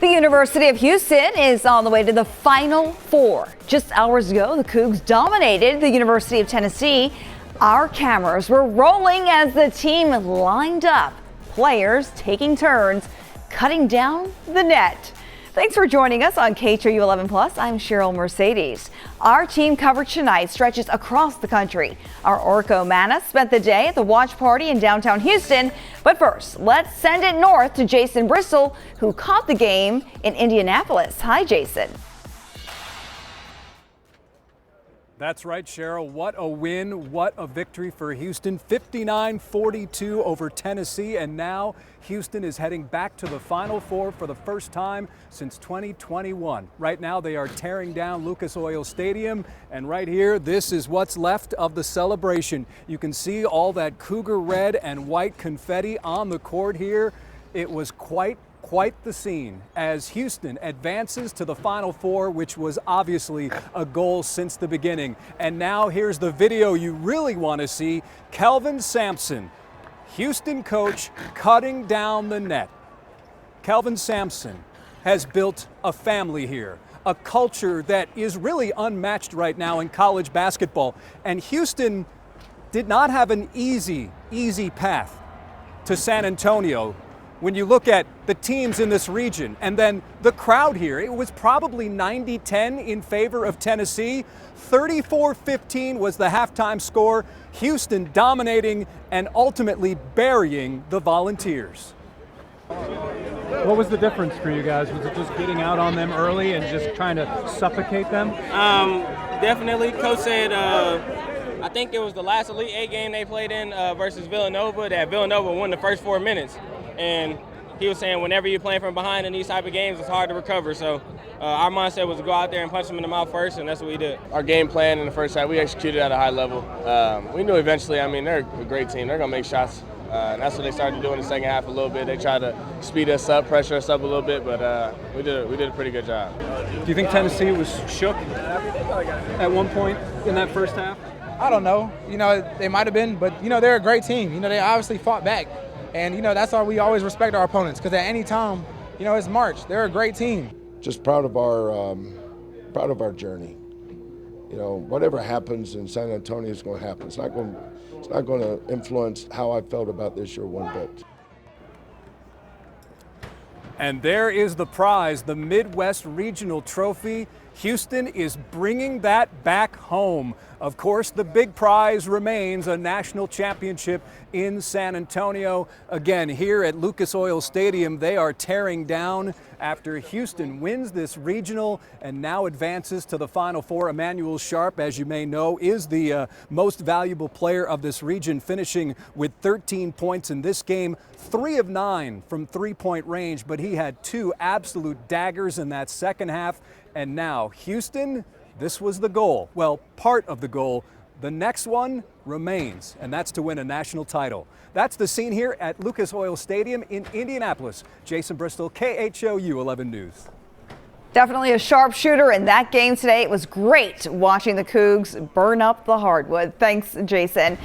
The University of Houston is on the way to the Final Four. Just hours ago, the Cougs dominated the University of Tennessee. Our cameras were rolling as the team lined up, players taking turns cutting down the net. Thanks for joining us on KHOU 11 Plus. I'm Cheryl Mercedes. Our team coverage tonight stretches across the country. Our Orko Mana spent the day at the watch party in downtown Houston. But first, let's send it north to Jason Bristol, who caught the game in Indianapolis. Hi, Jason. That's right, Cheryl. What a win. What a victory for Houston. 59-42 over Tennessee. And now Houston is heading back to the Final Four for the first time since 2021. Right now they are tearing down Lucas Oil Stadium. And right here, this is what's left of the celebration. You can see all that Cougar red and white confetti on the court here. It was quite the scene as Houston advances to the Final Four, which was obviously a goal since the beginning. And now here's the video you really want to see. Kelvin Sampson, Houston coach, cutting down the net. Kelvin Sampson has built a family here, a culture that is really unmatched right now in college basketball. And Houston did not have an easy path to San Antonio. When you look at the teams in this region and then the crowd here, it was probably 90-10 in favor of Tennessee. 34-15 was the halftime score. Houston dominating and ultimately burying the Volunteers. What was the difference for you guys? Was it just getting out on them early and just trying to suffocate them? Definitely. Coach said, I think it was the last Elite Eight game they played in versus Villanova, that Villanova won the first 4 minutes. And he was saying whenever you're playing from behind in these type of games, it's hard to recover. So our mindset was to go out there and punch them in the mouth first, and that's what we did. Our game plan in the first half, we executed at a high level. We knew eventually, they're a great team. They're going to make shots. And that's what they started to do in the second half a little bit. They tried to speed us up, pressure us up a little bit, but we did a pretty good job. Do you think Tennessee was shook at one point in that first half? I don't know. They might have been, but, they're a great team. They obviously fought back. And, that's why we always respect our opponents, because at any time, it's March. They're a great team. Just proud of our journey. Whatever happens in San Antonio is going to happen. It's not going to influence how I felt about this year one bit. And there is the prize, the Midwest Regional Trophy. Houston is bringing that back home. Of course, the big prize remains a national championship in San Antonio. Again, here at Lucas Oil Stadium, they are tearing down after Houston wins this regional and now advances to the Final Four. Emmanuel Sharp, as you may know, is the most valuable player of this region, finishing with 13 points in this game, 3 of 9 from three-point range, but he had 2 absolute daggers in that second half. And now Houston, this was the goal. Well, part of the goal. The next one remains, and that's to win a national title. That's the scene here at Lucas Oil Stadium in Indianapolis. Jason Bristol, KHOU 11 News. Definitely a sharpshooter in that game today. It was great watching the Cougs burn up the hardwood. Thanks, Jason.